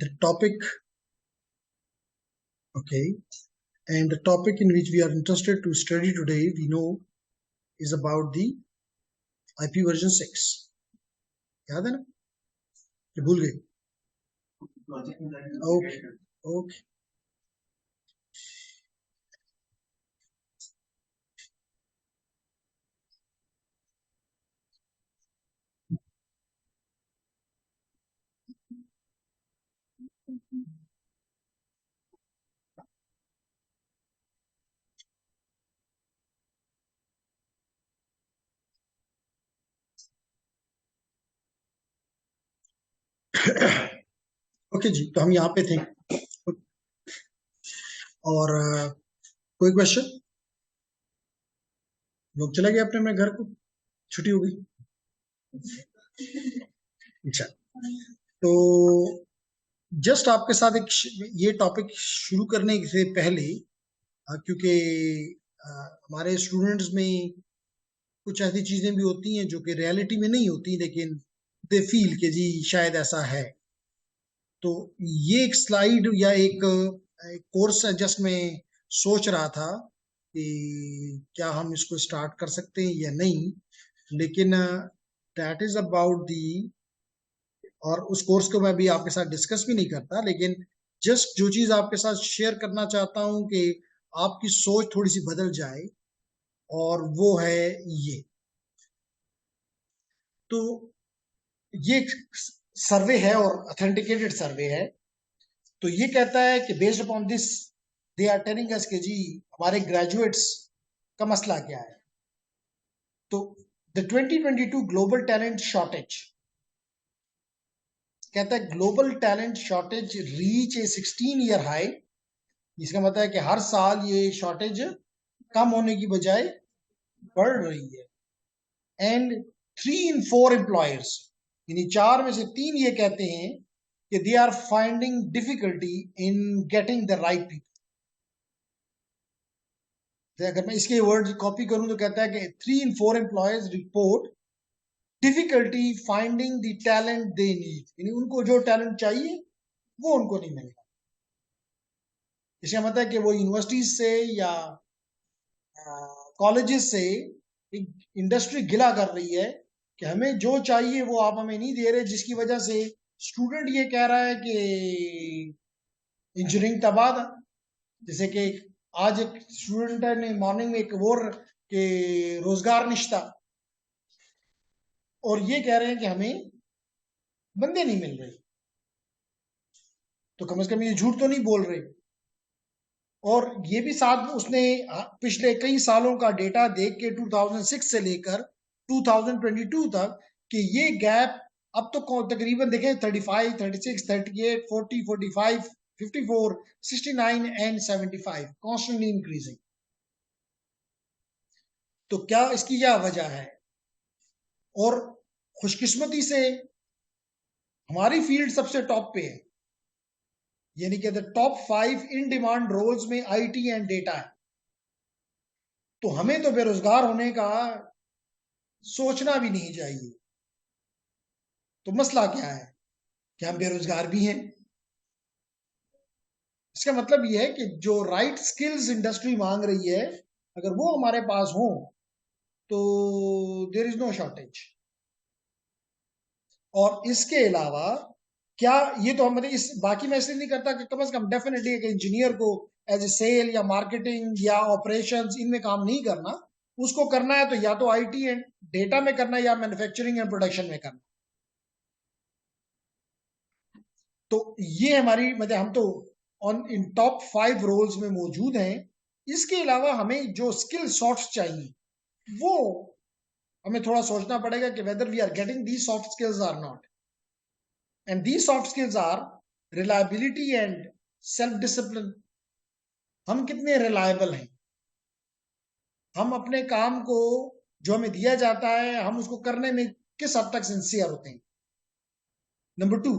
the topic, okay, and the topic in which we are interested to study today, we know, is about the IP version 6. याद है ना? ये भूल गए? Okay, okay. Okay जी, तो हम यहाँ पे थे और कोई क्वेश्चन? लोग चले गए अपने अपने घर को, छुट्टी हो गई। अच्छा, तो जस्ट आपके साथ एक ये टॉपिक शुरू करने से पहले, क्योंकि हमारे स्टूडेंट्स में कुछ ऐसी चीजें भी होती हैं जो कि रियलिटी में नहीं होती, लेकिन दे फील कि जी शायद ऐसा है। तो ये एक स्लाइड या एक कोर्स जस्ट मैं सोच रहा था कि क्या हम इसको स्टार्ट कर सकते हैं या नहीं, लेकिन दैट इज अबाउट दी, और उस कोर्स को मैं भी आपके साथ डिस्कस भी नहीं करता, लेकिन जस्ट जो चीज आपके साथ शेयर करना चाहता हूं कि आपकी सोच थोड़ी सी बदल जाए, और वो है ये। तो ये सर्वे है और ऑथेंटिकेटेड सर्वे है। तो ये कहता है कि based upon this they are telling us कि जी हमारे ग्रेजुएट्स का मसला क्या है। तो द 2022 ग्लोबल टैलेंट शॉर्टेज कहता है global talent shortage reach a 16 year high. इसका मतलब है कि हर साल ये शॉर्टेज कम होने की बजाय बढ़ रही है। एंड 3 in 4 एम्प्लॉयर्स, यानी 4 में से 3 ये कहते हैं कि they are finding difficulty in getting the right people. अगर मैं इसके वर्ड कॉपी करूं तो कहता है कि 3 in 4 employers report difficulty finding the talent they need, यानी उनको जो टैलेंट चाहिए वो उनको नहीं मिल रहा। इसका मतलब है कि वो यूनिवर्सिटीज से या कॉलेजेस से इंडस्ट्री गिला कर रही है कि हमें जो चाहिए वो आप हमें नहीं दे रहे, जिसकी वजह से स्टूडेंट ये कह रहा है कि इंजीनियरिंग तबाह था। जैसे कि आज एक स्टूडेंट ने मॉर्निंग में एक वो कि रोजगार निश्ता, और ये कह रहे हैं कि हमें बंदे नहीं मिल रहे। तो कम से कम ये झूठ तो नहीं बोल रहे। और ये भी साथ में उसने पिछले कई सालों का डेटा देख के 2006 से लेकर 2022 तक कि ये गैप अब तो तकरीबन देखें 35, 36, 38, 40, 45, 54, 69 एंड 75 कॉन्स्टेंटली इंक्रीजिंग। तो क्या इसकी क्या वजह है? और खुशकिस्मती से हमारी फील्ड सबसे टॉप पे है, यानी कि the top 5 in demand roles में आईटी एंड डेटा है। तो हमें तो बेरोजगार होने का सोचना भी नहीं चाहिए। तो मसला क्या है कि हम बेरोजगार भी हैं। इसका मतलब यह है कि जो राइट स्किल्स इंडस्ट्री मांग रही है, अगर वो हमारे पास हो तो देयर इज नो शॉर्टेज। और इसके अलावा क्या ये तो हम मतलब इस बाकी मैं इसलिए नहीं करता कि कम से कम डेफिनेटली एक इंजीनियर को एज ए सेल या मार्केटिंग या ऑपरेशंस इनमें काम नहीं करना। उसको करना है तो या तो आईटी एंड डेटा में करना है या मैन्युफैक्चरिंग एंड प्रोडक्शन में करना। तो ये हमारी मतलब हम तो ऑन इन टॉप 5 रोल्स में मौजूद हैं। इसके अलावा हमें जो स्किल सॉफ्ट चाहिए वो हमें थोड़ा सोचना पड़ेगा कि whether we are getting the soft skills or not. And the soft skills are reliability and self discipline. हम कितने रिलायबल हैं, हम अपने काम को जो हमें दिया जाता है हम उसको करने में किस हद तक सिंसियर होते हैं। नंबर 2,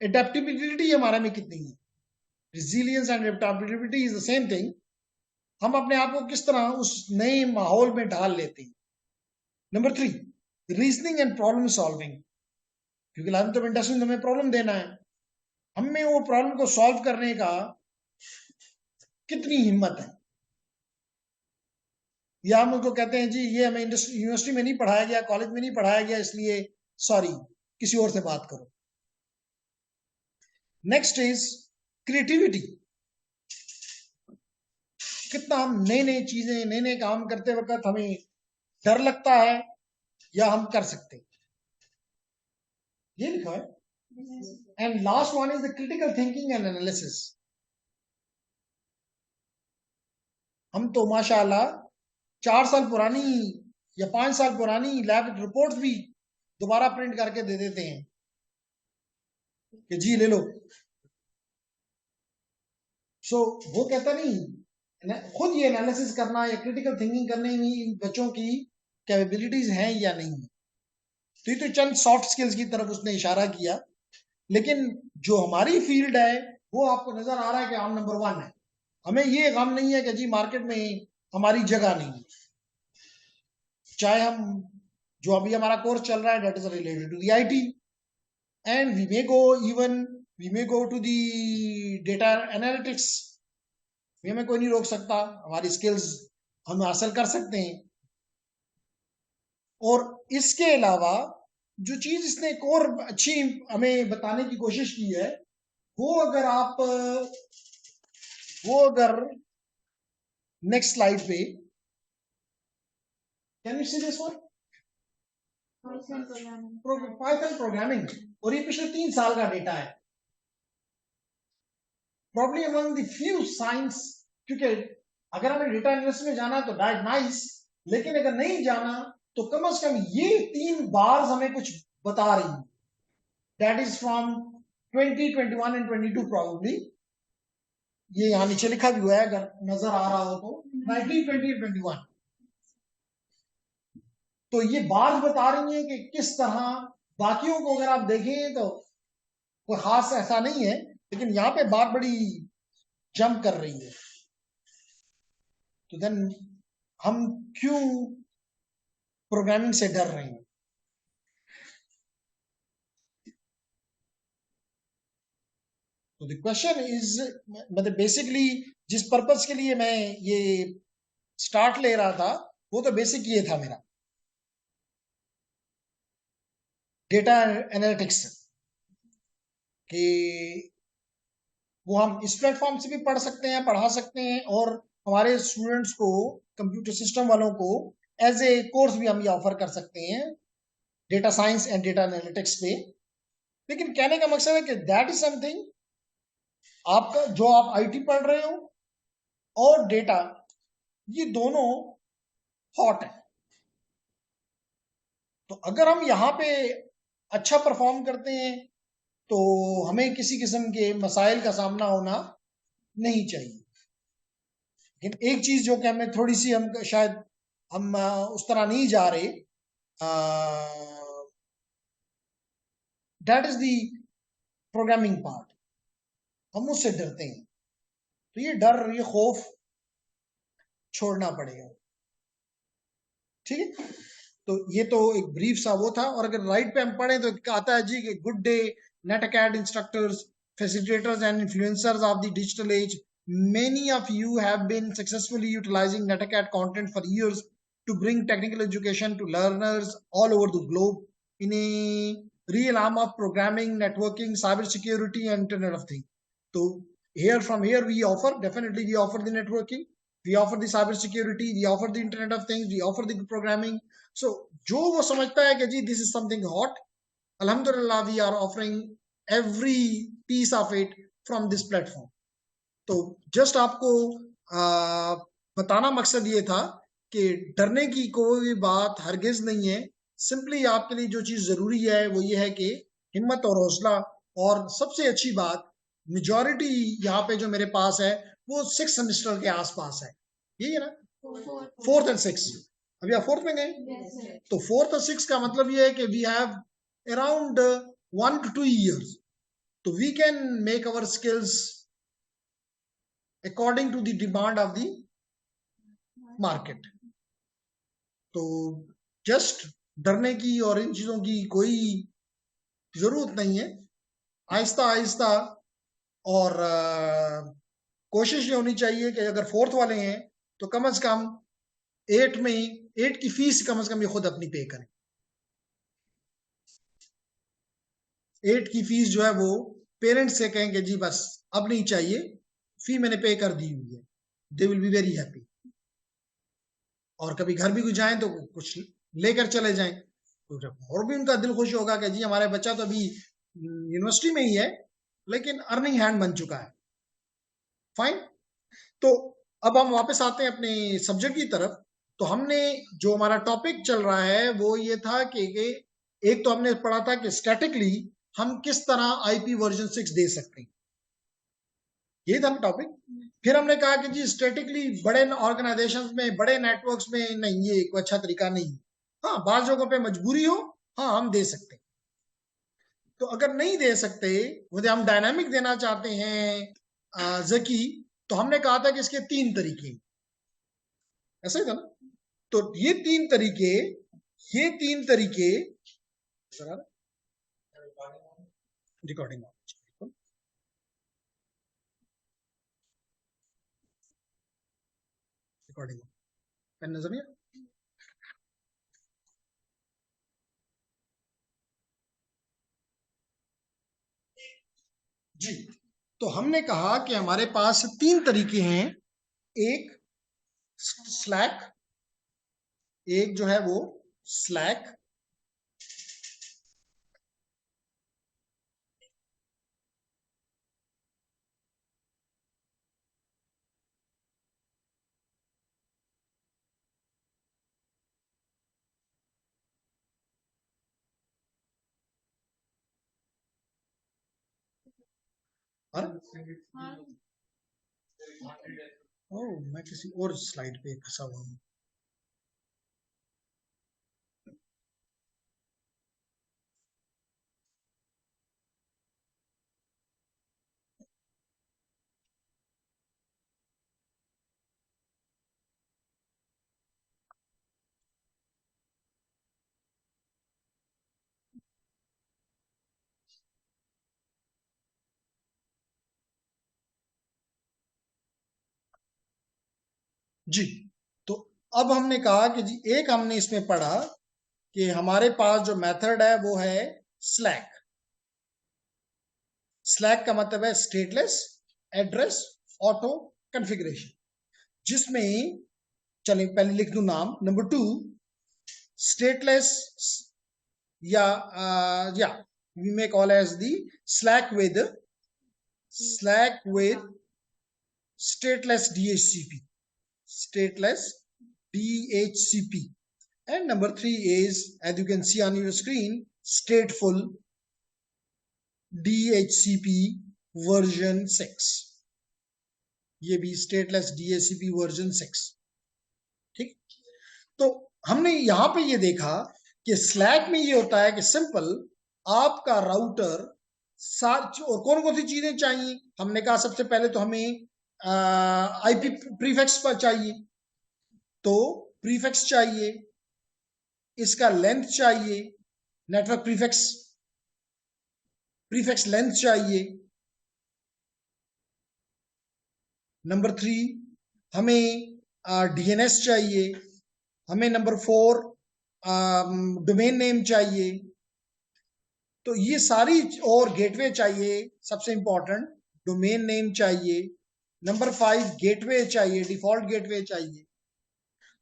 एडेप्टेबिलिटी हमारे में कितनी है। Resilience and adaptability is the same thing. हम अपने आप को किस तरह उस नए माहौल में ढाल लेते हैं। Number 3, reasoning and problem solving, क्योंकि लाइन तो इंडस्ट्री में हमें प्रॉब्लम देना है। हम में वो प्रॉब्लम को सॉल्व करने का कितनी हिम्मत है, या हम उनको कहते हैं जी ये हमें यूनिवर्सिटी में नहीं पढ़ाया गया, कॉलेज में नहीं पढ़ाया गया, इसलिए सॉरी, किसी और से बात करो। Next is creativity. कितना हम नई नई चीजें, नए नए काम करते वक्त हमें डर लगता है या हम कर सकते हैं, ये लिखा है। And last one is the critical thinking and analysis. हम तो माशाल्लाह 4 साल पुरानी या 5 साल पुरानी लैब रिपोर्ट्स भी दोबारा प्रिंट करके दे देते हैं कि जी ले लो। सो वो कहता नहीं, खुद ये एनालिसिस करना या क्रिटिकल थिंकिंग करने में बच्चों की कैपेबिलिटीज हैं या नहीं है। तो ये तो चंद सॉफ्ट स्किल्स की तरफ उसने इशारा किया, लेकिन जो हमारी फील्ड है वो आपको नजर आ रहा है कि हम नंबर 1 है। हमें ये गम नहीं है कि जी मार्केट में हमारी जगह नहीं है। चाहे हम जो अभी हमारा कोर्स चल रहा है that is related to the IT, and we may go to the data analytics, हमें कोई नहीं रोक सकता, हमारी स्किल्स हम हासिल कर सकते हैं। और इसके अलावा जो चीज इसने एक और अच्छी हमें बताने की कोशिश की है, वो अगर नेक्स्ट स्लाइड पे, can you see this one, Python programming, और ये पिछले 3 साल का डेटा है। Probably among the few science, क्योंकि अगर हमें डेटा एनालिसिस में जाना तो नाइस, लेकिन अगर नहीं जाना तो कम से कम ये 3 बार हमें कुछ बता रही है। That is from 2021 and 22 probably, ये यहाँ नीचे लिखा भी हुआ है अगर नजर आ रहा हो तो 19, 20, 21। तो ये बात बता रही है कि किस तरह, बाकियों को अगर आप देखें तो कोई खास ऐसा नहीं है, लेकिन यहाँ पे बात बड़ी जंप कर रही है। तो देन हम क्यों प्रोग्रामिंग से डर रहे हैं? तो द क्वेश्चन इज, मतलब बेसिकली जिस पर्पस के लिए मैं ये स्टार्ट ले रहा था वो तो बेसिक ये था मेरा, डेटा एनालिटिक्स, कि वो हम इस प्लेटफॉर्म से भी पढ़ सकते हैं, पढ़ा सकते हैं, और हमारे स्टूडेंट्स को, कंप्यूटर सिस्टम वालों को एज ए कोर्स भी हम ये ऑफर कर सकते हैं data science and data analytics पे। लेकिन कहने का मकसद है कि दैट इज समथिंग, आपका जो आप आईटी पढ़ रहे हो और डेटा, ये दोनों हॉट है। तो अगर हम यहाँ पे अच्छा परफॉर्म करते हैं तो हमें किसी किस्म के मसाइल का सामना होना नहीं चाहिए। लेकिन एक चीज जो कि हमें थोड़ी सी, हम शायद हम उस तरह नहीं जा रहे, that is the programming part, हम उससे डरते हैं। तो ये डर, ये खौफ छोड़ना पड़ेगा। ठीक है, तो ये तो एक ब्रीफ सा वो था। और अगर राइट पे हम पढ़ें तो आता है जी कि good day NetAcad instructors, facilitators and influencers of the digital age. Many of you have been successfully utilizing NetAcad content for years to bring technical education to learners all over the globe in a real arm of programming, networking, cybersecurity, and Internet of Things. So from here we offer, definitely we offer the networking, we offer the cybersecurity, we offer the Internet of Things, we offer the programming. So जो वो समझता है कि जी this is something hot, alhamdulillah we are offering every piece of it from this platform. तो just आपको बताना मकसद ये था कि डरने की कोई बात हरगिज नहीं है। सिंपली आपके लिए जो चीज जरूरी है वो ये है कि हिम्मत और हौसला। और सबसे अच्छी बात, मेजॉरिटी यहाँ पे जो मेरे पास है वो 6 सेमेस्टर के आसपास है, यही है ना, 4th and 6th। अभी आप 4th में गए, तो 4th और 6th का मतलब ये है कि we have around 1 to 2 years, तो we can make our skills according to the demand of the market. तो जस्ट डरने की और इन चीजों की कोई जरूरत नहीं है। आहिस्ता आहिस्ता और कोशिश ये होनी चाहिए कि अगर फोर्थ वाले हैं तो कम से कम 8 में 8 की फीस कम से कम ये खुद अपनी पे करें। 8 की फीस जो है वो पेरेंट्स से कहेंगे जी बस अब नहीं चाहिए, फी मैंने पे कर दी हुई है, they will be very happy. और कभी घर भी कुछ जाएं तो कुछ लेकर चले जाएं, तो और भी उनका दिल खुश होगा कि जी हमारे बच्चा तो अभी यूनिवर्सिटी में ही है लेकिन अर्निंग हैंड बन चुका है। फाइन। तो अब हम वापस आते हैं अपने सब्जेक्ट की तरफ। तो हमने जो हमारा टॉपिक चल रहा है वो ये था कि एक तो हमने पढ़ा था कि स्टैटिकली हम किस तरह आईपी वर्जन 6 दे सकते हैं, ये था टॉपिक। फिर हमने कहा कि जी स्टैटिकली बड़े ऑर्गेनाइजेशंस में, बड़े नेटवर्क्स में नहीं, ये कोई अच्छा तरीका नहीं। हाँ, बाज जगहों पे मजबूरी हो, हाँ हम दे सकते हैं। तो अगर नहीं दे सकते, मुझे हम डायनामिक देना चाहते हैं जकी, तो हमने कहा था कि इसके 3 तरीके, ऐसा ही था ना। तो ये तीन तरीके रिकॉर्डिंग रिकॉर्डिंग पेन नजर नहीं जी। तो हमने कहा कि हमारे पास 3 तरीके हैं। एक स्लैक, एक जो है वो स्लैक, और ओ मैं किसी और स्लाइड पे फंसा हुआ हूँ। जी। तो अब हमने कहा कि जी एक हमने इसमें पढ़ा कि हमारे पास जो मेथड है वो है स्लैक। स्लैक का मतलब है स्टेटलेस एड्रेस ऑटो कॉन्फ़िगरेशन, जिसमें चलिए पहले लिख दूं नाम। नंबर 2 स्टेटलेस, या we may call as the slack with stateless DHCP, stateless DHCP. And number 3 is, as you can see on your screen, stateful DHCP version 6, ये भी स्टेटलेस DHCP वर्जन 6। ठीक। तो हमने यहां पे ये देखा कि स्लैक में ये होता है कि सिंपल आपका राउटर और कौन कौन सी चीजें चाहिए। हमने कहा सबसे पहले तो हमें आईपी प्रीफिक्स पर चाहिए, तो प्रीफिक्स चाहिए, इसका लेंथ चाहिए, नेटवर्क प्रीफिक्स लेंथ चाहिए। नंबर 3 हमें डीएनएस चाहिए। हमें नंबर 4 डोमेन नेम चाहिए। तो ये सारी, और गेटवे चाहिए, सबसे इंपॉर्टेंट डोमेन नेम चाहिए। नंबर 5 गेटवे चाहिए, डिफॉल्ट गेटवे चाहिए।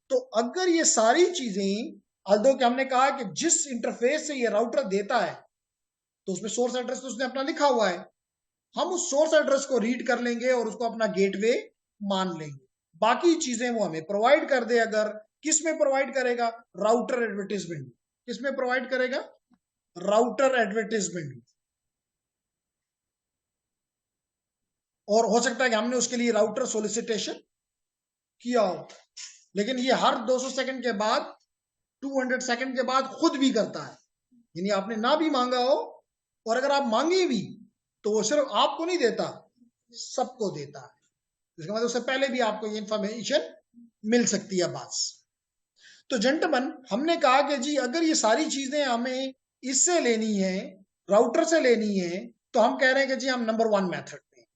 तो अगर ये सारी चीजें, अल्दो कि हमने कहा कि जिस इंटरफेस से ये राउटर देता है तो उसमें सोर्स एड्रेस तो उसने अपना लिखा हुआ है, हम उस सोर्स एड्रेस को रीड कर लेंगे और उसको अपना गेटवे मान लेंगे। बाकी चीजें वो हमें प्रोवाइड कर दे। अगर किस में प्रोवाइड करेगा? Router advertisement. किस में प्रोवाइड करेगा? Router advertisement. और हो सकता है कि हमने उसके लिए राउटर सोलिसिटेशन किया हो, लेकिन ये हर 200 सेकंड के बाद, 200 सेकंड के बाद खुद भी करता है। यानी आपने ना भी मांगा हो, और अगर आप मांगे भी तो वो सिर्फ आपको नहीं देता, सबको देता है। इसका मतलब उससे पहले भी आपको ये इंफॉर्मेशन मिल सकती है बस। तो जेंटलमैन, हमने कहा कि जी अगर ये सारी चीजें हमें इससे लेनी है, राउटर से लेनी है, तो हम कह रहे हैं कि जी हम नंबर 1 मेथड पे,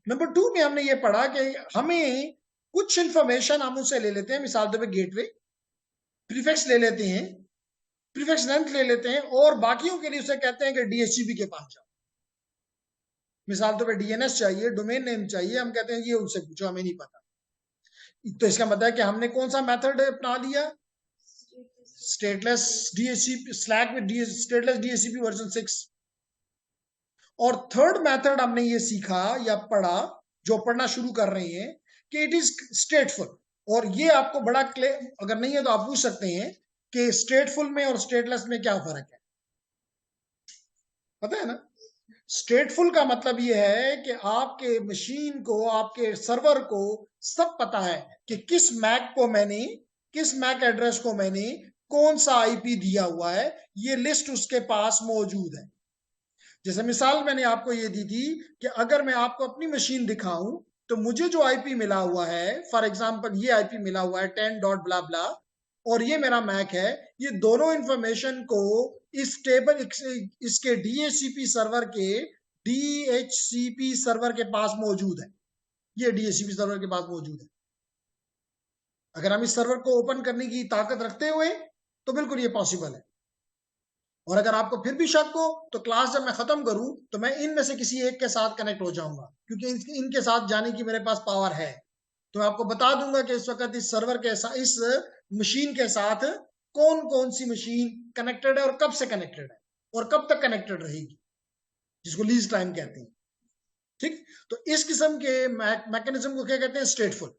नंबर 2 में हमने ये पढ़ा कि हमें कुछ इंफॉर्मेशन हम उससे ले लेते हैं, मिसाल के तौर पे गेटवे, प्रीफिक्स ले लेते हैं, प्रीफिक्स लेंथ ले लेते हैं, और बाकियों के लिए उसे कहते हैं कि डीएचसीपी के पास जाओ। मिसाल तौर पे डीएनएस चाहिए, डोमेन नेम चाहिए, हम कहते हैं ये उनसे पूछो, हमें नहीं पता। तो इसका मतलब है कि हमने कौन सा मेथड अपना लिया? Stateless DHCP, slack with stateless DHCP version 6। और थर्ड मेथड हमने ये सीखा या पढ़ा, जो पढ़ना शुरू कर रहे हैं, कि इट इज स्टेटफुल। और ये आपको बड़ा अगर नहीं है तो आप पूछ सकते हैं कि स्टेटफुल में और स्टेटलेस में क्या फर्क है, पता है ना? स्टेटफुल का मतलब ये है कि आपके मशीन को, आपके सर्वर को सब पता है कि किस मैक को मैंने, किस मैक एड्रेस को मैंने कौन सा आईपी दिया हुआ है, ये लिस्ट उसके पास मौजूद है। जैसे मिसाल मैंने आपको ये दी थी कि अगर मैं आपको अपनी मशीन दिखाऊं तो मुझे जो आईपी मिला हुआ है, फॉर एग्जांपल ये आईपी मिला हुआ है 10 डॉट ब्ला ब्ला, और ये मेरा मैक है, ये दोनों इंफॉर्मेशन को इस टेबल, इसके डीएचसीपी सर्वर के, डीएचसीपी सर्वर के पास मौजूद है। ये डीएचसीपी सर्वर के पास मौजूद है। अगर हम इस सर्वर को ओपन करने की ताकत रखते हुए तो बिल्कुल ये पॉसिबल है। और अगर आपको फिर भी शक हो तो क्लास जब मैं खत्म करूं तो मैं इनमें से किसी एक के साथ कनेक्ट हो जाऊंगा, क्योंकि इनके साथ जाने की मेरे पास पावर है। तो मैं आपको बता दूंगा कि इस वक्त इस सर्वर के साथ, इस मशीन के साथ कौन कौन सी मशीन कनेक्टेड है और कब से कनेक्टेड है और कब तक कनेक्टेड रहेगी, जिसको लीज टाइम कहते हैं। ठीक, तो इस किस्म के मैकेनिज्म को क्या कहते हैं? स्टेटफुल।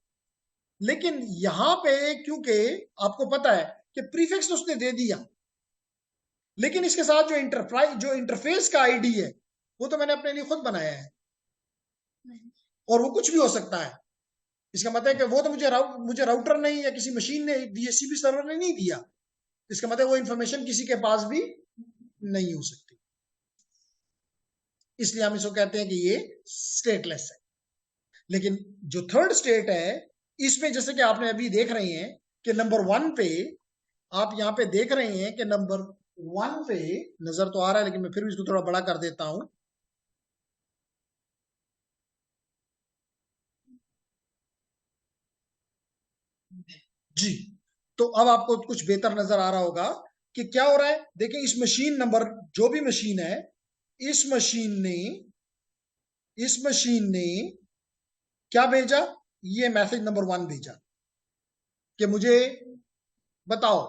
लेकिन यहां पे क्योंकि आपको पता है कि प्रीफिक्स तो उसने दे दिया, लेकिन इसके साथ जो इंटरफेस का आईडी है वो तो मैंने अपने लिए खुद बनाया है, और वो कुछ भी हो सकता है। इसका मतलब है कि वो तो मुझे राउटर नहीं या किसी मशीन ने, डीएचसीपी सर्वर ने नहीं दिया। इसका मतलब वो इंफॉर्मेशन किसी के पास भी नहीं हो सकती। इसलिए हम इसको कहते हैं कि ये स्टेटलेस है। लेकिन जो थर्ड स्टेट है, इसमें जैसे कि आपने अभी देख रहे हैं कि नंबर 1 पे, आप यहाँ पे देख रहे हैं कि नंबर 1 पे नजर तो आ रहा है, लेकिन मैं फिर भी इसको थोड़ा बड़ा कर देता हूं। जी, तो अब आपको कुछ बेहतर नजर आ रहा होगा कि क्या हो रहा है। देखिए इस मशीन नंबर, जो भी मशीन है, इस मशीन ने इस मशीन ने क्या भेजा? ये मैसेज नंबर 1 भेजा कि मुझे बताओ।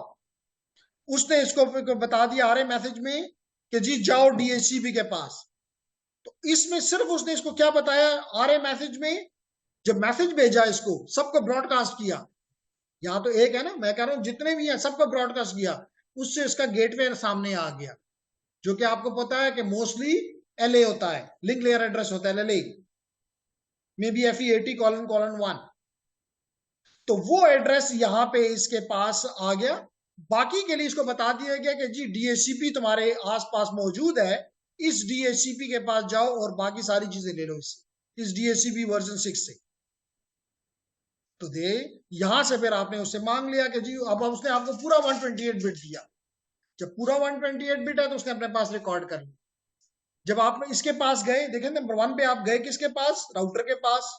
उसने इसको बता दिया आ रहे मैसेज में कि जी जाओ डीएचसीपी के पास। तो इसमें सिर्फ उसने इसको क्या बताया आ रहे मैसेज में? जब मैसेज भेजा इसको, सबको ब्रॉडकास्ट किया। यहाँ तो एक है ना, मैं कह रहा हूं जितने भी हैं सबको ब्रॉडकास्ट किया, उससे इसका गेटवे सामने आ गया, जो कि आपको पता है कि मोस्टली एलए होता है, लिंक लेयर एड्रेस होता है एलए, मे बी FE80::1। तो वो एड्रेस यहाँ पे इसके पास आ गया। बाकी के लिए इसको बता दिया गया कि जी डीएचसीपी तुम्हारे आसपास मौजूद है, इस डीएचसीपी के पास जाओ और बाकी सारी चीजें ले लो इससे, इस डीएचसीपी वर्जन 6 से। तो दे यहां से फिर आपने उससे मांग लिया कि जी, अब उसने आपको पूरा 128 बिट दिया। जब पूरा 128 बिट है तो उसने अपने पास रिकॉर्ड कर लिया। जब आप इसके पास गए, देखें नंबर 1 पे आप गए किसके पास? राउटर के पास।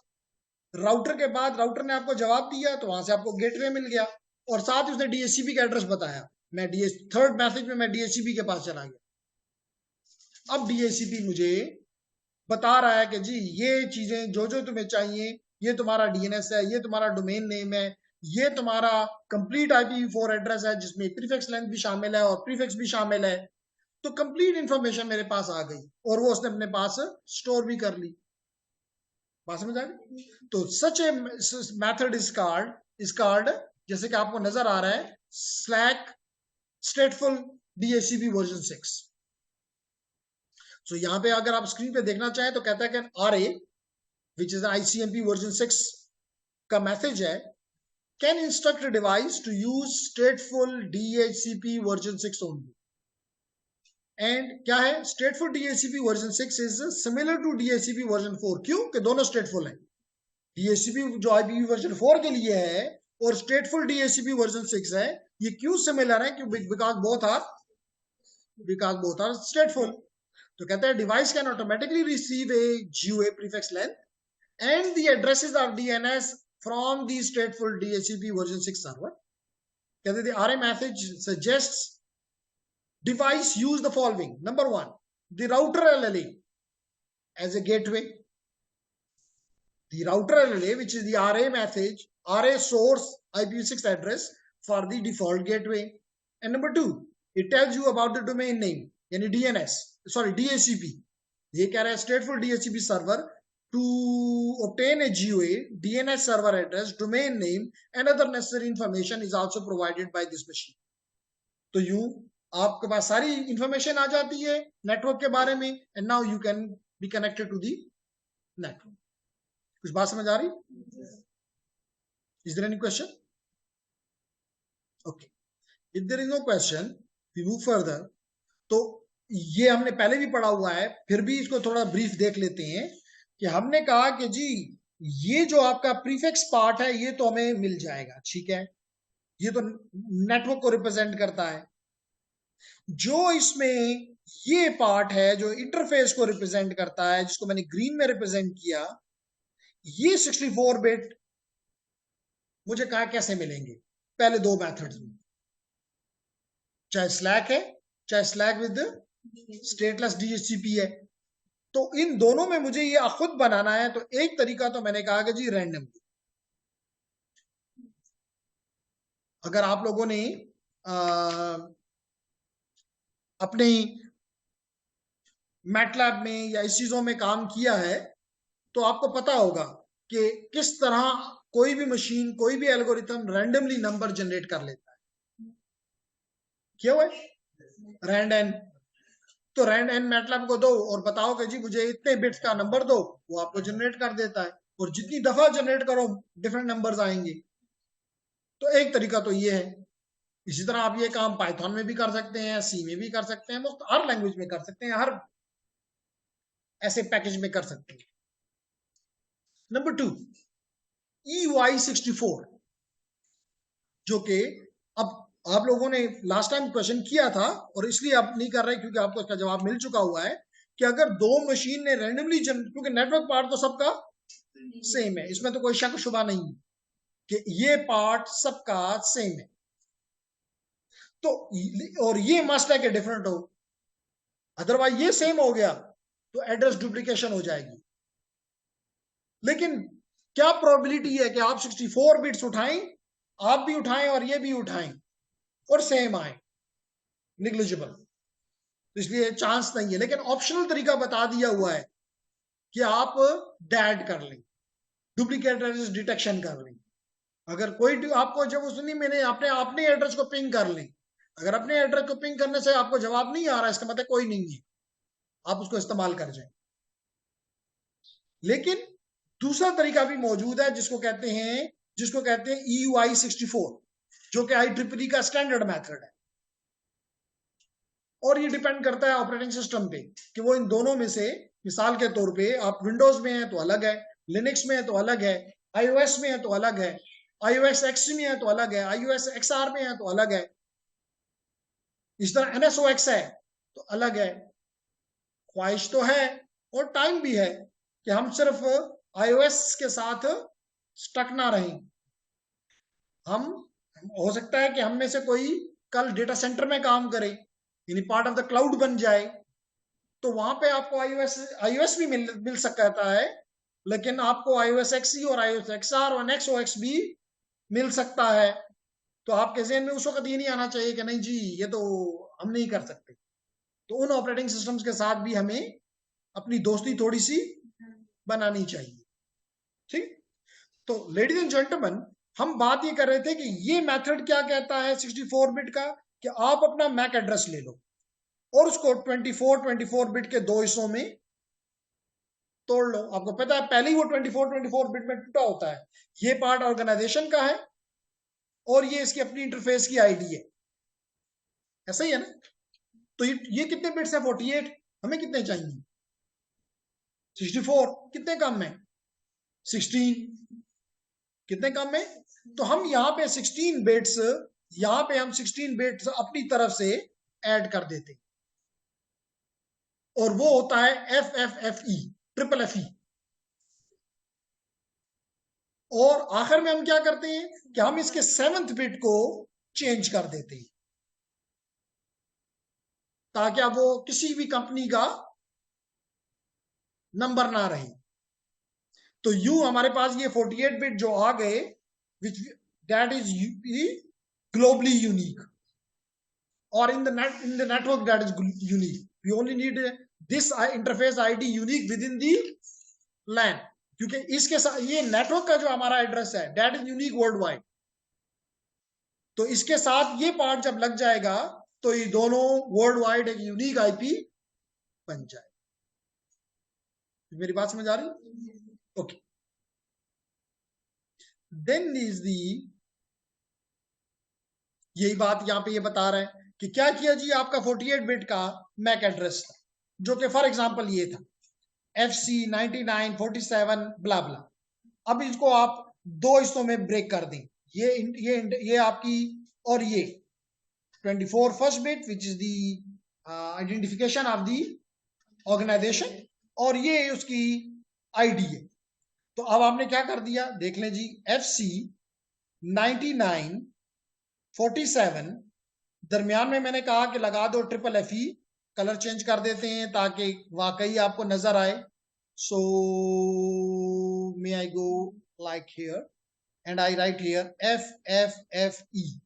राउटर के बाद राउटर ने आपको जवाब दिया, तो वहां से आपको गेटवे मिल गया, और साथ ही उसने डीएचसीपी का एड्रेस बताया। मैं डीएच थर्ड मैसेज में मैं डीएचसीपी के पास चला गया। अब डीएचसीपी मुझे बता रहा है कि जी ये चीजें जो जो तुम्हें चाहिए, ये तुम्हारा डीएनएस है, ये तुम्हारा डोमेन नेम है, ये तुम्हारा कंप्लीट IPv4 एड्रेस है, जिसमें प्रीफिक्स लेंथ भी शामिल है और प्रीफिक्स भी शामिल है। तो कंप्लीट इंफॉर्मेशन मेरे पास आ गई, और वो उसने अपने पास स्टोर भी कर ली। बात समझ आ गई? तो सच ए मेथड इज कॉल्ड, जैसे कि आपको नजर आ रहा है, स्लैक स्टेटफुल DHCP वर्जन 6। सो यहाँ पे अगर आप स्क्रीन पे देखना चाहें तो कहता है कि RA which is ICMP version 6 का मैसेज है, can instruct device to use stateful DHCP version 6 only. And क्या है? Stateful DHCP version 6 is similar to DHCP version 4। क्यों? कि दोनों स्टेटफुल है। DHCP जो IPv वर्जन 4 के लिए है और स्टेटफुल DHCP वर्जन 6 है, ये क्यों सिमिलर है? क्यों? Because both are स्टेटफुल। तो कहते हैं device can automatically receive A GUA prefix length and the addresses are DNS from the stateful DHCP version 6 server. कहते the RA message suggests device use the following. Number 1, the router LLA as a gateway. The router LLA, which is the RA message, RA source IPv6 address for the default gateway. And number 2, it tells you about the domain name, yani DHCP. ये कह रहा है stateful DHCP server to obtain a GUA, DNS server address, domain name, and other necessary information is also provided by this machine. तो यूं आपके पास सारी information आ जाती है नेटवर्क के बारे में, and now you can be connected to the network. कुछ बात समझ आ रही? Is there any question? Okay, if there is no question we move further. तो ये हमने पहले भी पढ़ा हुआ है, फिर भी इसको थोड़ा ब्रीफ देख लेते हैं कि हमने कहा कि जी ये जो आपका प्रीफिक्स पार्ट है ये तो हमें मिल जाएगा, ठीक है, ये तो नेटवर्क को रिप्रेजेंट करता है. जो इसमें ये पार्ट है जो इंटरफेस को रिप्रेजेंट करता है, जिसको मैंने ग्रीन में रिप्रेजेंट किया, ये 64 बिट मुझे कहा कैसे मिलेंगे. पहले दो मेथड्स में, चाहे स्लैक है चाहे स्लैक विद स्टेटलेस DHCP है, तो इन दोनों में मुझे ये खुद बनाना है. तो एक तरीका तो मैंने कहा कि जी रैंडमली. अगर आप लोगों ने अपने मैटलैब में या इस चीजों में काम किया है तो आपको पता होगा कि किस तरह कोई भी मशीन, कोई भी एल्गोरिथम रैंडमली नंबर जनरेट कर लेता है. क्या हुआ रैंड एन. तो रैंड एन मैटलैब को दो और बताओ कि जी मुझे इतने बिट्स का नंबर दो, वो आपको जनरेट कर देता है, और जितनी दफा जनरेट करो डिफरेंट नंबर्स आएंगे. तो एक तरीका तो ये है. इसी तरह आप ये काम पाइथन में भी कर सकते हैं, सी में भी कर सकते हैं, हर लैंग्वेज में कर सकते हैं, हर ऐसे पैकेज में कर सकते हैं. नंबर 2, EY64, जो कि अब आप लोगों ने लास्ट टाइम क्वेश्चन किया था और इसलिए आप नहीं कर रहे क्योंकि आपको इसका जवाब मिल चुका हुआ है कि अगर दो मशीन ने रैंडमली क्योंकि नेटवर्क पार्ट तो सबका सेम है, इसमें तो कोई शक शुबा नहीं है कि ये पार्ट सबका सेम है. तो और ये मस्ट है कि डिफरेंट हो, अदरवाइज ये सेम हो गया तो एड्रेस डुप्लीकेशन हो जाएगी. लेकिन क्या प्रोबेबिलिटी है कि आप 64 बिट्स उठाएं, आप भी उठाएं और ये भी उठाएं और सेम आए? निग्लिजिबल. तो इसलिए चांस नहीं है. लेकिन ऑप्शनल तरीका बता दिया हुआ है कि आप डैड कर लें, डुप्लीकेट एड्रेस डिटेक्शन कर लें. अगर कोई आपको जब उसने मैंने अपने एड्रेस को पिंग कर लें, अगर अपने एड्रेस को पिंग करने से आपको जवाब नहीं आ रहा, इसका मतलब कोई नहीं है, आप उसको इस्तेमाल कर जाए. लेकिन दूसरा तरीका भी मौजूद है जिसको कहते हैं EY64, जो कि IEEE का स्टैंडर्ड मेथड है. और ये डिपेंड करता है ऑपरेटिंग सिस्टम पे कि वो इन दोनों में से, मिसाल के तौर पे आप विंडोज में है तो अलग है, लिनक्स में है तो अलग है, iOS में है तो अलग है, iOS X में है तो अलग है, iOS XR में है तो अलग है, इस तरह NSOX है तो अलग है. ख्वाहिश तो है और टाइम भी है कि हम सिर्फ iOS के साथ स्टक ना रहें. हम हो सकता है कि हम में से कोई कल डेटा सेंटर में काम करे, यानी पार्ट ऑफ द क्लाउड बन जाए, तो वहां पे आपको iOS भी मिल सकता है, लेकिन आपको iOS XE और iOS XR और NXOX भी मिल सकता है. तो आपके ज़हन में उस वक्त ये नहीं आना चाहिए कि नहीं जी ये तो हम नहीं कर सकते. तो उन ऑपरेटिंग सिस्टम्स के साथ भी हमें अपनी दोस्ती थोड़ी सी बनानी चाहिए. ठीक. तो लेडीज एंड जेंटलमैन, हम बात ये कर रहे थे कि ये मेथड क्या कहता है 64 बिट का, कि आप अपना मैक एड्रेस ले लो और उसको 24 बिट के दो हिस्सों में तोड़ लो. आपको पता है पहले ही वो 24 बिट में टूटा होता है. ये पार्ट ऑर्गेनाइजेशन का है और ये इसकी अपनी इंटरफेस की आईडी है. ऐसा ही है ना. तो ये कितने बिट्स है? 48. हमें कितने चाहिए? 64. कितने कम है? 16. कितने कम है? तो हम यहाँ पे 16 बिट्स, यहाँ पे हम 16 बिट्स अपनी तरफ से ऐड कर देते और वो होता है FFFE, ट्रिपल FE. और आखिर में हम क्या करते हैं कि हम इसके 7th बिट को चेंज कर देते हैं, ताकि अब वो किसी भी कंपनी का नंबर ना रहे। तो यू हमारे पास ये 48 बिट जो आ गए, which that is globally unique, or in the network that is unique. We only need this interface ID unique within the LAN, क्योंकि इसके साथ ये नेटवर्क का जो हमारा एड्रेस है that is unique world wide. तो इसके साथ ये पार्ट जब लग जाएगा तो ये दोनों वर्ल्ड वाइड एक यूनिक आईपी बन जाए। मेरी बात समझ आ रही? ओके, देन इज दी, यही बात यहां पे ये बता रहा है कि क्या किया जी, आपका 48 बिट का मैक एड्रेस था, जो कि फॉर एग्जांपल ये था FC 99 47 ब्ला ब्ला। अब इसको आप दो हिस्सों में ब्रेक कर दें, ये आपकी, और ये 24 first bit which is the identification of the organisation, और ये उसकी आईडी है। तो अब आपने क्या कर दिया, देख लें जी, FC 99 47, दरमियान में मैंने कहा कि लगा दो FFE, कलर चेंज कर देते हैं ताकि वाकई आपको नजर आए। So may I go like here and I write here FFFE,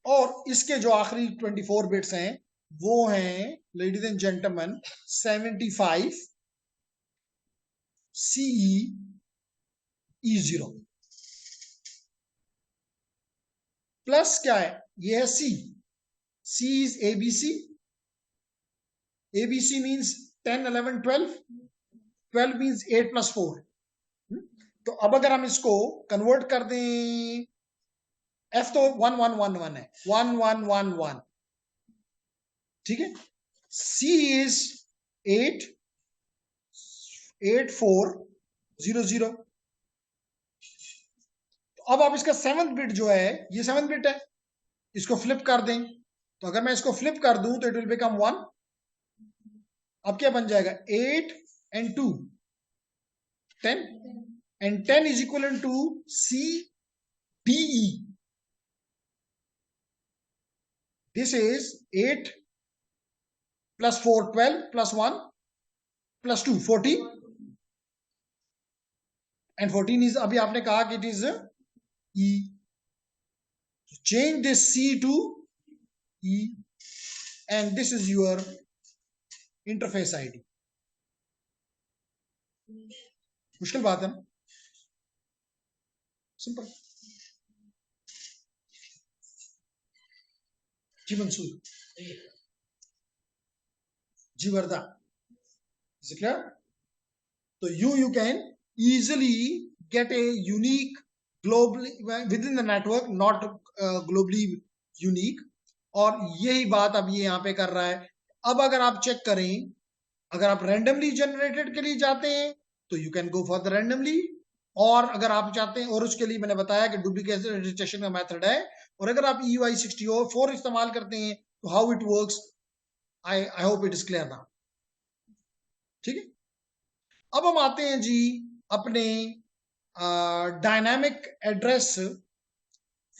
और इसके जो आखिरी 24 बिट्स हैं वो हैं ladies and gentleman 75 CE E0 plus क्या है, ये है C is ABC, ABC means 10 11 12, 12 means 8 plus 4। तो अब अगर हम इसको कन्वर्ट कर दें, F तो 1 1 1 1 है, 1 1 1 1, ठीक है। C is 8 8 4 0 0। तो अब आप इसका 7th बिट जो है, ये 7th बिट है, इसको फ्लिप कर दें। तो अगर मैं इसको फ्लिप कर दूं तो इट विल बिकम 1। अब क्या बन जाएगा, 8 and 2 10, and 10 is equivalent to CDE. This is 8 plus 4 12 plus 1 plus 2 14, and 14 is, अभी आपने कहा कि it is E, change this C to E, and this is your interface ID। मुश्किल बात है ना, सिंपल। जी मंसूर, जी Warda, is it clear? So you can easily get a unique globally within the network, not globally unique। और यही बात अब ये यहाँ पे कर रहा है। अब अगर आप चेक करें, अगर आप रैंडमली जनरेटेड के लिए जाते हैं तो you can go for the randomly, और अगर आप चाहते हैं, और उसके लिए मैंने बताया कि डुप्लीकेट रजिस्ट्रेशन का मेथड है। और अगर आप EUI64 इस्तेमाल करते हैं तो how it works, I hope it is clear now, ठीक है। अब हम आते हैं जी अपने dynamic address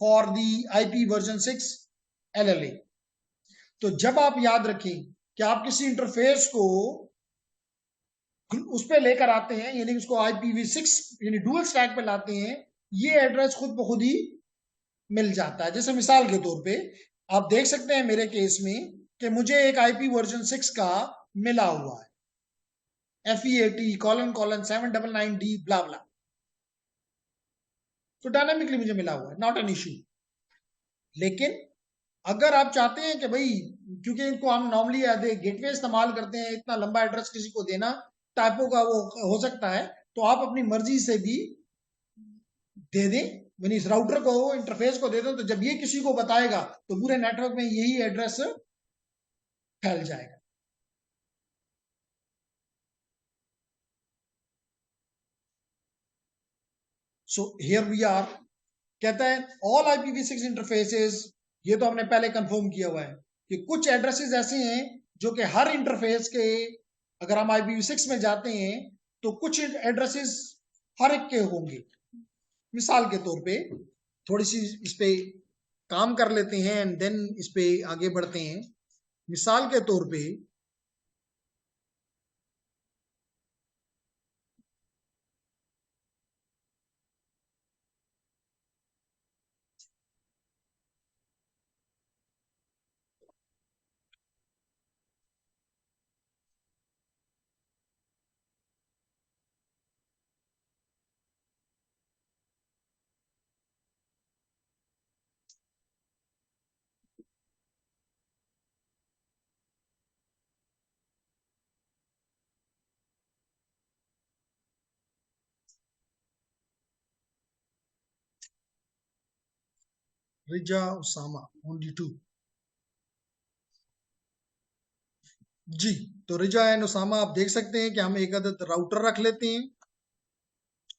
for the IP version 6 LLA। तो जब आप याद रखें कि आप किसी इंटरफेस को उस पर लेकर आते हैं, यानी उसको IPv6 यानी डुअल स्टैक पे लाते हैं, ये एड्रेस खुद ब खुद ही मिल जाता है। जैसे मिसाल के तौर पे आप देख सकते हैं मेरे केस में कि मुझे एक IP वर्जन 6 का मिला हुआ है, FE80::799D ब्ला ब्ला। तो डायनामिकली मुझे मिला हुआ है, नॉट एन इश्यू। लेकिन अगर आप चाहते हैं कि भाई, क्योंकि इनको हम नॉर्मली गेटवे इस्तेमाल करते हैं, इतना लंबा एड्रेस किसी को देना टाइपों का वो हो सकता है, तो आप अपनी मर्जी से भी दे दें, यानी इस राउटर को, इंटरफेस को दे दो, तो जब ये किसी को बताएगा तो पूरे नेटवर्क में यही एड्रेस फैल जाएगा। सो हियर वी आर, कहता है ऑल IPv6 इंटरफेसेस, ये तो हमने पहले कंफर्म किया हुआ है कि कुछ एड्रेसेस ऐसे हैं जो कि हर इंटरफेस के, अगर हम IPv6 में जाते हैं तो कुछ एड्रेसेस हर एक के होंगे। मिसाल के तौर पे थोड़ी सी इस पे काम कर लेते हैं एंड देन इस पे आगे बढ़ते हैं। मिसाल के तौर पे रिजा उसामा ओनली 2। जी, तो रिजा एंड उसामा आप देख सकते हैं कि हम एक आदत राउटर रख लेते हैं।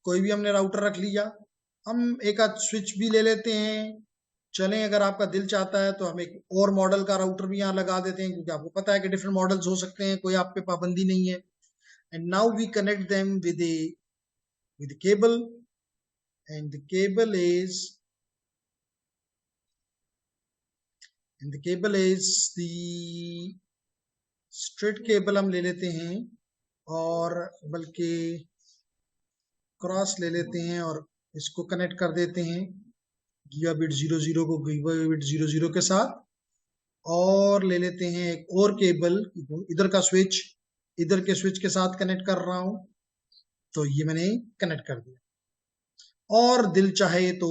कोई भी हमने राउटर रख लिया, हम एक आध स्विच भी ले लेते हैं। चलें, अगर आपका दिल चाहता है तो हम एक और मॉडल का राउटर भी यहाँ लगा देते हैं, क्योंकि आपको पता है कि डिफरेंट मॉडल्स हो सकते हैं, कोई आप पे पाबंदी नहीं है। And now we connect them with a cable, and the cable is the straight cable हम ले लेते हैं, और बल्कि क्रॉस ले लेते हैं और इसको कनेक्ट कर देते हैं गीगाबिट 00 को गीगाबिट 00 के साथ, और ले लेते हैं एक और केबल, इधर का स्विच इधर के स्विच के साथ कनेक्ट कर रहा हूं। तो ये मैंने कनेक्ट कर दिया, और दिल चाहे तो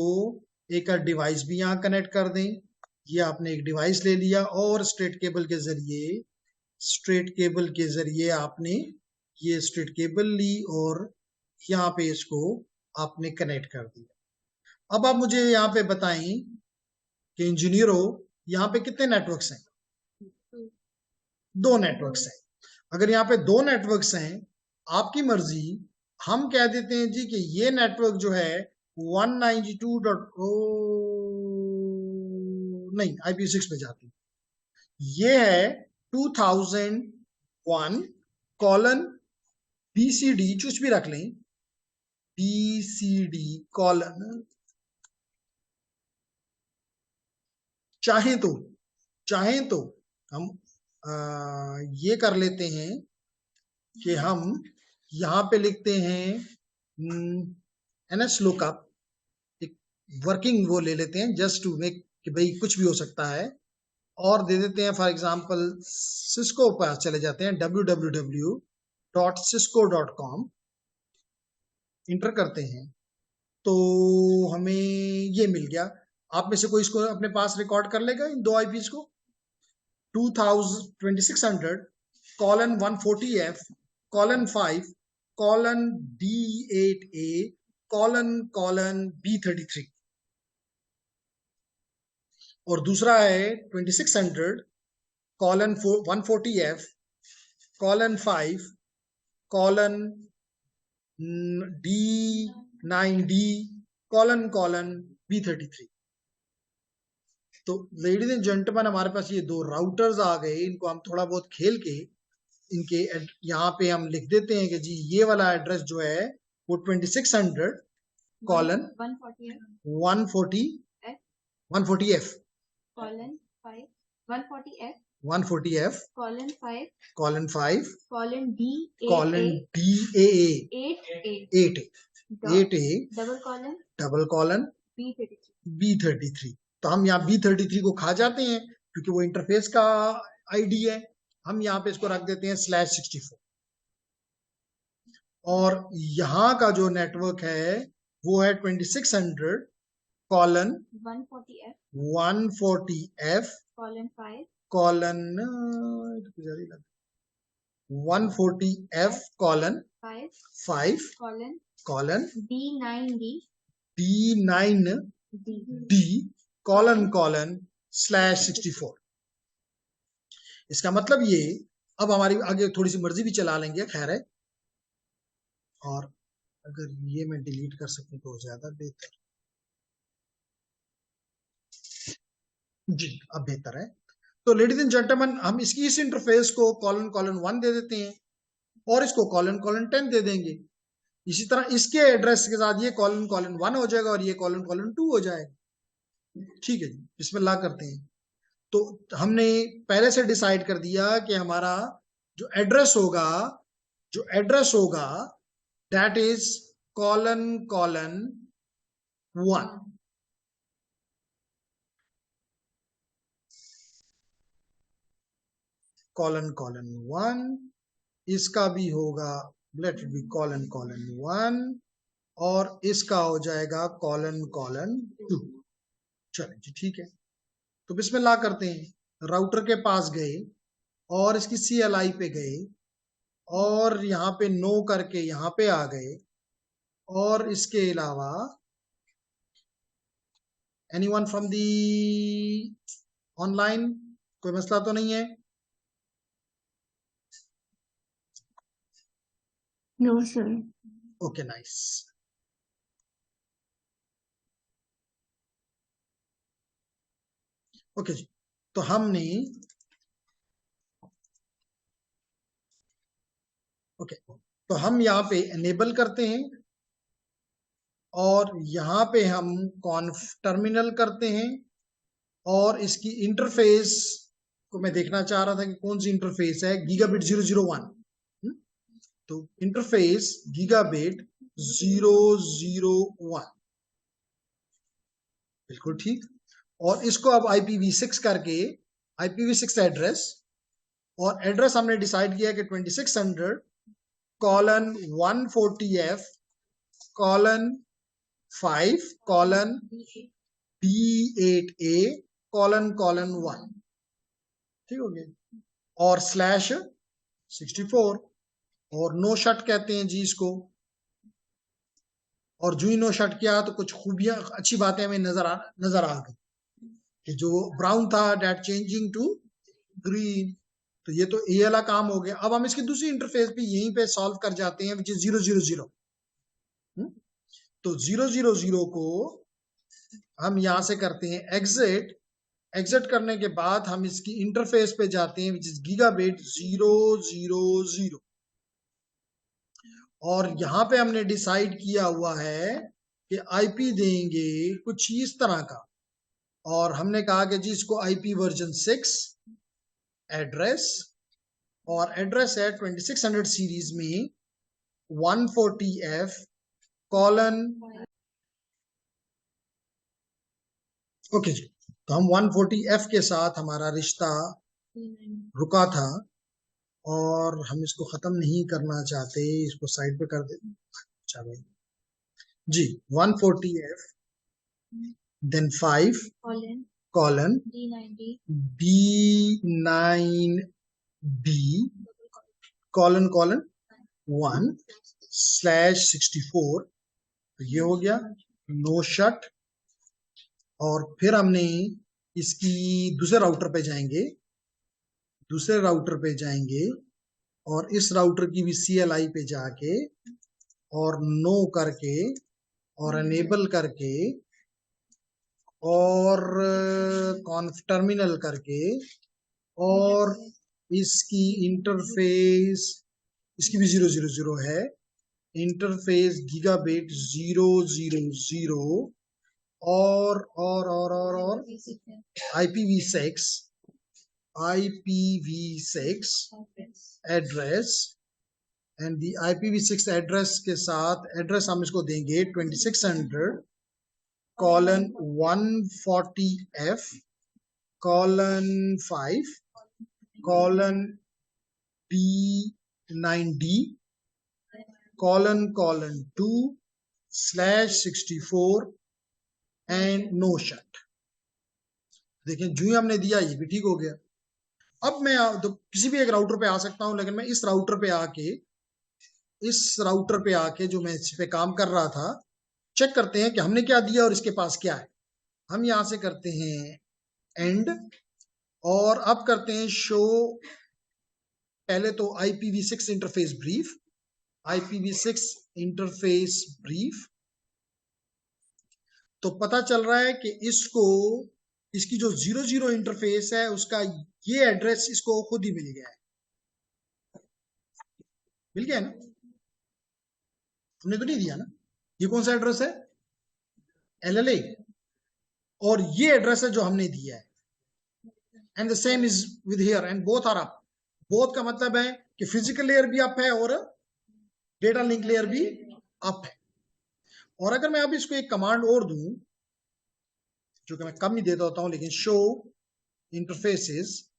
एक डिवाइस भी यहाँ कनेक्ट कर दें। ये आपने एक डिवाइस ले लिया और स्ट्रेट केबल के जरिए आपने ये स्ट्रेट केबल ली और यहाँ पे इसको आपने कनेक्ट कर दिया। अब आप मुझे यहाँ पे बताएं कि इंजीनियरों, यहाँ पे कितने नेटवर्क्स हैं? 2 नेटवर्क्स हैं। अगर यहाँ पे 2 नेटवर्क्स हैं, आपकी मर्जी, हम कह देते हैं जी कि ये नेटवर्क जो है 192 नहीं, IP6 में जाती, ये है 2001 BCD, कुछ भी रख लें, BCD कॉलन, चाहे तो हम ये कर लेते हैं कि हम यहाँ पे लिखते हैं NS lookup, एक वर्किंग वो ले लेते हैं जस्ट टू मेक कि भाई कुछ भी हो सकता है, और दे देते हैं फॉर एग्जांपल सिस्को पर चले जाते हैं www.cisco.com, इंटर करते हैं तो हमें ये मिल गया। आप में से कोई इसको अपने पास रिकॉर्ड कर लेगा इन 2 IPs को? 2600:140F:5:D8A: और दूसरा है 2600:140F:5:D9D: तो लेडीज एंड जेंटलमैन, हमारे पास ये 2 राउटर्स आ गए। इनको हम थोड़ा बहुत खेल के इनके यहाँ पे हम लिख देते हैं कि जी ये वाला एड्रेस जो है वो 2600:140F 140F:5:DAA: B33। तो हम यहाँ B33 को खा जाते हैं क्योंकि वो इंटरफेस का आईडी है। हम यहाँ पे इसको रख देते हैं /64, और यहाँ का जो नेटवर्क है वो है 2600:140F:5:D9D:/64। इसका मतलब ये, अब हमारी आगे थोड़ी सी मर्जी भी चला लेंगे, खैर है। और अगर ये मैं डिलीट कर सकूं तो ज्यादा बेहतर। जी, अब बेहतर है। तो लेडीज एंड जेंटलमैन, हम इस इंटरफेस को : 1 दे देते हैं, और इसको कॉलन कॉलन 10 दे देंगे। इसी तरह इसके एड्रेस के साथ ये कॉलन कॉलन 1 हो जाएगा और ये कॉलन कॉलन 2 हो जाएगा। ठीक है जी, बिस्मिल्लाह करते हैं। तो हमने पहले से डिसाइड कर दिया कि हमारा जो एड्रेस होगा, that is colon colon 1। Colon colon 1 इसका भी होगा, let it be colon colon 1 और इसका हो जाएगा कॉलन कॉलन 2। चलिए जी ठीक है, तो बिस्मिल्लाह करते हैं। राउटर के पास गए और इसकी CLI पे गए और यहाँ पे नो करके यहाँ पे आ गए। और इसके अलावा एनीवन फ्रॉम दी ऑनलाइन, कोई मसला तो नहीं है? No sir. Okay nice. Okay जी, तो हमने तो हम यहाँ पे एनेबल करते हैं और यहाँ पे हम कॉन्फ टर्मिनल करते हैं और इसकी इंटरफेस को मैं देखना चाह रहा था कि कौन सी इंटरफेस है। गीगाबिट 001, तो इंटरफेस गीगाबिट 001, बिल्कुल ठीक। और इसको अब IPv6 करके IPv6 एड्रेस, और एड्रेस हमने डिसाइड किया कि 2600 colon 140F colon 5 colon B8A colon colon 1, ठीक हो गया, और /64 और नो शट कहते हैं जी इसको। और जो ही नो शट किया तो कुछ खूबियां, अच्छी बातें हमें नजर आ गई कि जो ब्राउन था डेट चेंजिंग टू ग्रीन। तो ये तो ये वाला काम हो गया। अब हम इसकी दूसरी इंटरफेस भी यहीं पे सॉल्व कर जाते हैं, विच इज 000। तो 000 को हम यहां से करते हैं एग्जिट करने के बाद हम इसकी इंटरफेस पे जाते हैं विच इज गीगाबिट 000। और यहाँ पे हमने डिसाइड किया हुआ है कि IP देंगे कुछ इस तरह का, और हमने कहा कि जी इसको IP वर्जन 6 एड्रेस, और एड्रेस है 2600 सीरीज में 140F कॉलन। ओके जी, तो हम 140F के साथ हमारा रिश्ता रुका था और हम इसको खत्म नहीं करना चाहते, इसको साइड पे कर दे। अच्छा भाई जी, 140F then 5 colon B9B colon colon 1/64। तो ये हो गया नो शट। और फिर हमने इसकी दूसरे राउटर पे जाएंगे और इस राउटर की भी CLI पे जाके और नो करके और एनेबल करके और कॉन्फ टर्मिनल करके और इसकी इंटरफेस, इसकी भी 000 है, इंटरफेस गीगाबिट 000 और IPv6 address, and the IPv6 address के साथ एड्रेस हम इसको देंगे 2600 colon 140F colon 5 colon B9D colon 2/64 and no shut. देखें जो ही हमने दिया ये भी ठीक हो गया। अब मैं तो किसी भी एक राउटर पे आ सकता हूं, लेकिन मैं इस राउटर पे आके जो मैं इस पे काम कर रहा था, चेक करते हैं कि हमने क्या दिया और इसके पास क्या है। हम यहां से करते हैं एंड और अब करते हैं शो। पहले तो IPv6 इंटरफेस ब्रीफ, तो पता चल रहा है कि इसकी जो 00 इंटरफेस है उसका ये एड्रेस इसको खुद ही मिल गया है। मिल गया ना? हमने तो नहीं दिया ना? ये कौन सा एड्रेस है? LLA। और ये एड्रेस है जो हमने दिया है, and the same is with here and both are up. Both का मतलब है कि फिजिकल लेयर भी अप है और डेटा लिंक लेयर भी अप है। और अगर मैं अब इसको एक कमांड और दूं, जो कि मैं कम ही देता होता हूं, लेकिन शो इंटरफेसेस,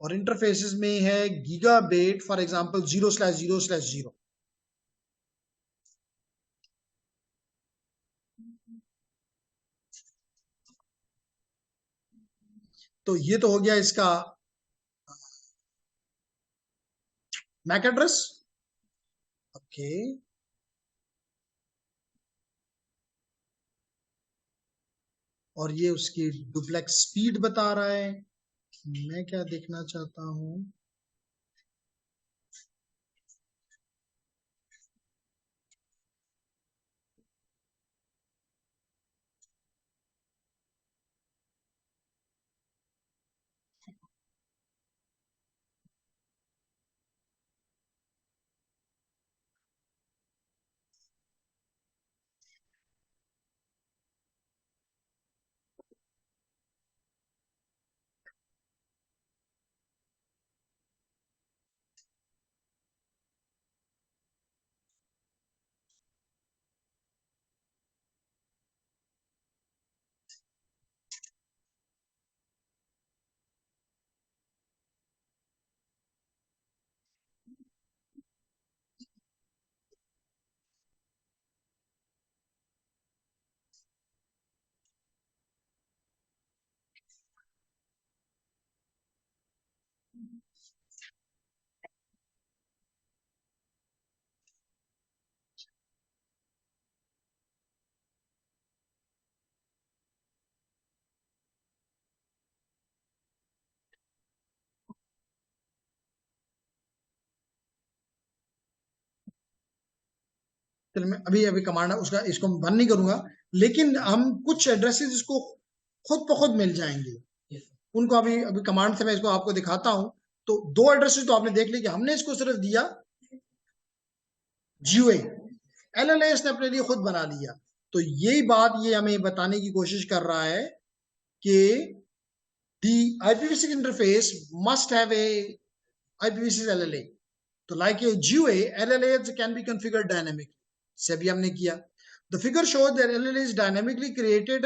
और इंटरफेसेस में है गीगाबिट फॉर एग्जांपल 0/0/0। तो ये तो हो गया इसका मैक एड्रेस। ओके, और ये उसकी डुप्लेक्स स्पीड बता रहा है। मैं क्या देखना चाहता हूं, चलो मैं अभी अभी कमांड उसका इसको बंद नहीं करूंगा, लेकिन हम कुछ एड्रेसेस इसको खुद ब खुद मिल जाएंगे। उनको अभी अभी कमांड से मैं इसको आपको दिखाता हूं। तो दो एड्रेसेस तो आपने देख ली कि हमने इसको सिर्फ दिया GUI, LLA इसने अपने लिए खुद बना लिया। तो यही बात ये हमें बताने की कोशिश कर रहा है कि the IPv6 interface must have a IPv6 LLA। तो like a GUI, LLAs can be configured dynamically, से भी हमने किया। The figure shows that LLA is dynamically created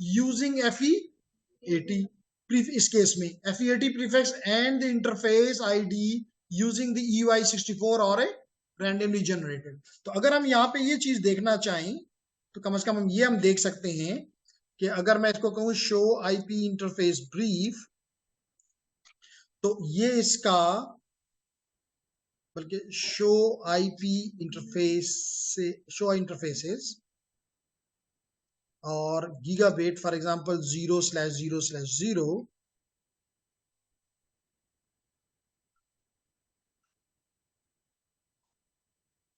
using FE80 इस केस में FE80 prefix and the interface ID using the EUI64 और a randomly generated। तो अगर हम यहाँ पे ये चीज देखना चाहें तो कम से कम हम ये देख सकते हैं कि अगर मैं इसको कहूँ शो IP इंटरफेस ब्रीफ, तो ये इसका, बल्कि शो IP इंटरफेस से शो इंटरफेसेस और gigabit for example 0/0/0,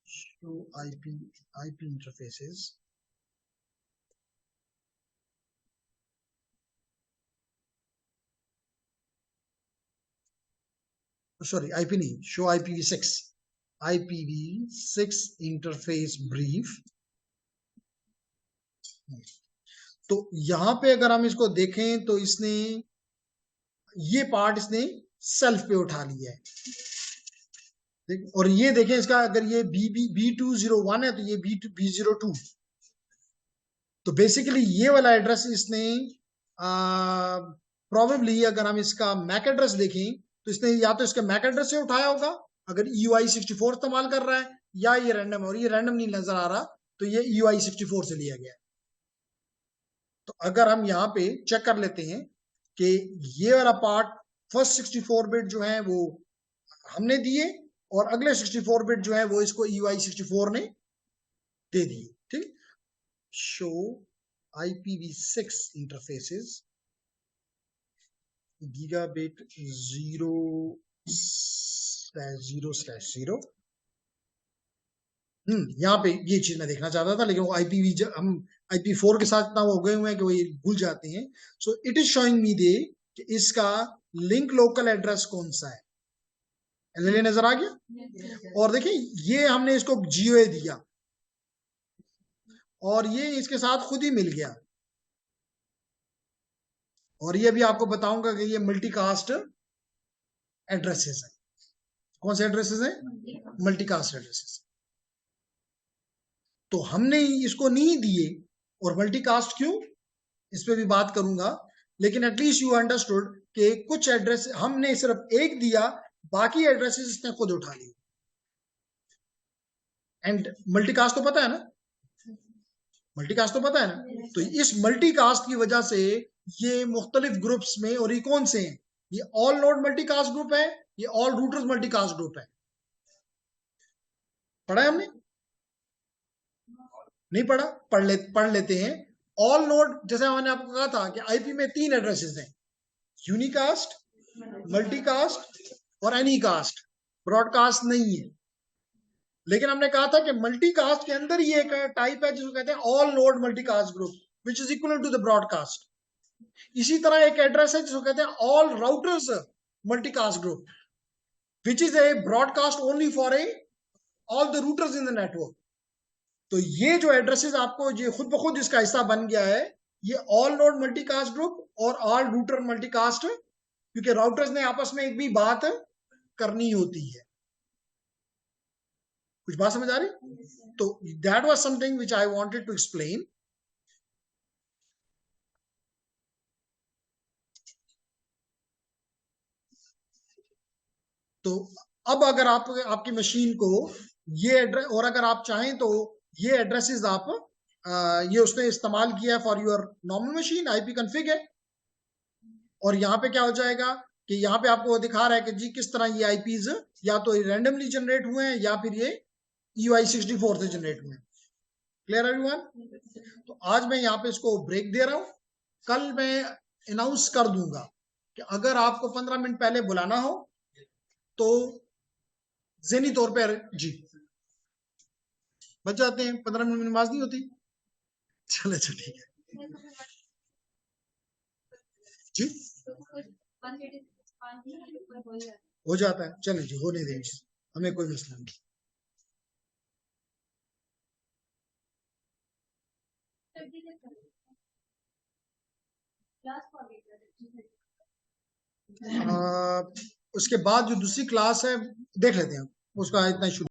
show IP interfaces, sorry IP नहीं, शो IPv6 इंटरफेस ब्रीफ। तो यहां पे अगर हम इसको देखें तो इसने ये पार्ट इसने सेल्फ पे उठा लिया है। और ये देखें इसका, अगर ये B201 है तो ये B02। तो बेसिकली ये वाला एड्रेस इसने प्रोबेबली अगर हम इसका मैक एड्रेस देखें तो इसने या तो इसके मैक एड्रेस से उठाया होगा अगर EUI64 इस्तेमाल कर रहा है, या ये रैंडम, और ये रैंडम नहीं नजर आ रहा तो ये EUI64 से लिया गया है। तो अगर हम यहाँ पे चेक कर लेते हैं कि ये वाला पार्ट फर्स्ट 64 बिट जो है वो हमने दिए और अगले 64 बिट जो है वो इसको EUI64 ने दे दिए। ठीक, शो IPv6 interfaces gigabit 0/0/0। यहाँ पे ये चीज मैं देखना चाहता था, लेकिन वो IPv हम IP4 के साथ इतना हो गए हुए हैं कि वो ये भूल जाते हैं। So it is showing me they कि इसका लिंक लोकल एड्रेस कौन सा है। एलएलए नजर आ गया। और देखिए ये हमने इसको जीओए दिया और ये इसके साथ खुद ही मिल गया। और ये भी आपको बताऊंगा कि ये मल्टीकास्ट एड्रेसेस है। कौन से एड्रेसेस हैं? Multicast addresses. तो हमने इसको नहीं दिए। और मल्टीकास्ट क्यों, इस पे भी बात करूंगा, लेकिन एटलीस्ट यू अंडरस्टूड कि कुछ एड्रेस हमने सिर्फ एक दिया, बाकी एड्रेसेस इसने खुद उठा लिए। एंड मल्टीकास्ट तो पता है ना, मल्टीकास्ट तो पता है ना। तो इस मल्टीकास्ट की वजह से ये मुख्तलिफ ग्रुप्स में, और ये कौन से हैं, ये ऑल नोड मल्टीकास्ट ग्रुप है, ये ऑल रूटर्स मल्टीकास्ट ग्रुप है। पढ़ा है हमने? नहीं पढ़ा? पढ़ लेते हैं। ऑल नोड, जैसे मैंने आपको कहा था कि आईपी में 3 एड्रेसेस हैं, यूनिकास्ट, मल्टीकास्ट और एनीकास्ट। ब्रॉडकास्ट नहीं है। लेकिन हमने कहा था कि मल्टीकास्ट के अंदर ही एक टाइप है जिसको कहते हैं all node multicast group, which is equal to the broadcast. इसी तरह एक एड्रेस है जिसको कहते हैं all routers multicast group, which is a broadcast only for a all the routers in the network. तो ये जो एड्रेसेस आपको ये खुद ब खुद इसका हिस्सा बन गया है, ये ऑल नोड मल्टीकास्ट ग्रुप और ऑल रूटर मल्टीकास्ट, क्योंकि राउटर्स ने आपस में एक भी बात करनी होती है। कुछ बात समझ आ रही? तो that was something which I wanted to explain. तो अब अगर आप आपकी मशीन को ये एड्रेस, और अगर आप चाहें तो ये एड्रेसेस आप ये उसने इस्तेमाल किया for your normal machine, IP config है। और यहाँ पे क्या हो जाएगा कि यहाँ पे आपको दिखा रहा है कि जी किस तरह ये आईपीज या तो रैंडमली जनरेट हुए हैं या फिर ये UI64 से जनरेट हुए हैं। Clear everyone? तो आज मैं यहाँ पे इसको ब्रेक दे रहा हूँ। कल मैं अनाउंस कर दूंगा कि अगर आपको 15 मिनट पहले बुलाना हो तो ज़हनी तौर पर जी बच जाते हैं। 15 मिनट में नमाज नहीं होती। चले ठीक है जी, हो जाता है। चले जी, होने देंगे, हमें कोई मसला नहीं। उसके बाद जो दूसरी क्लास है देख लेते हैं, उसका इतना शुरू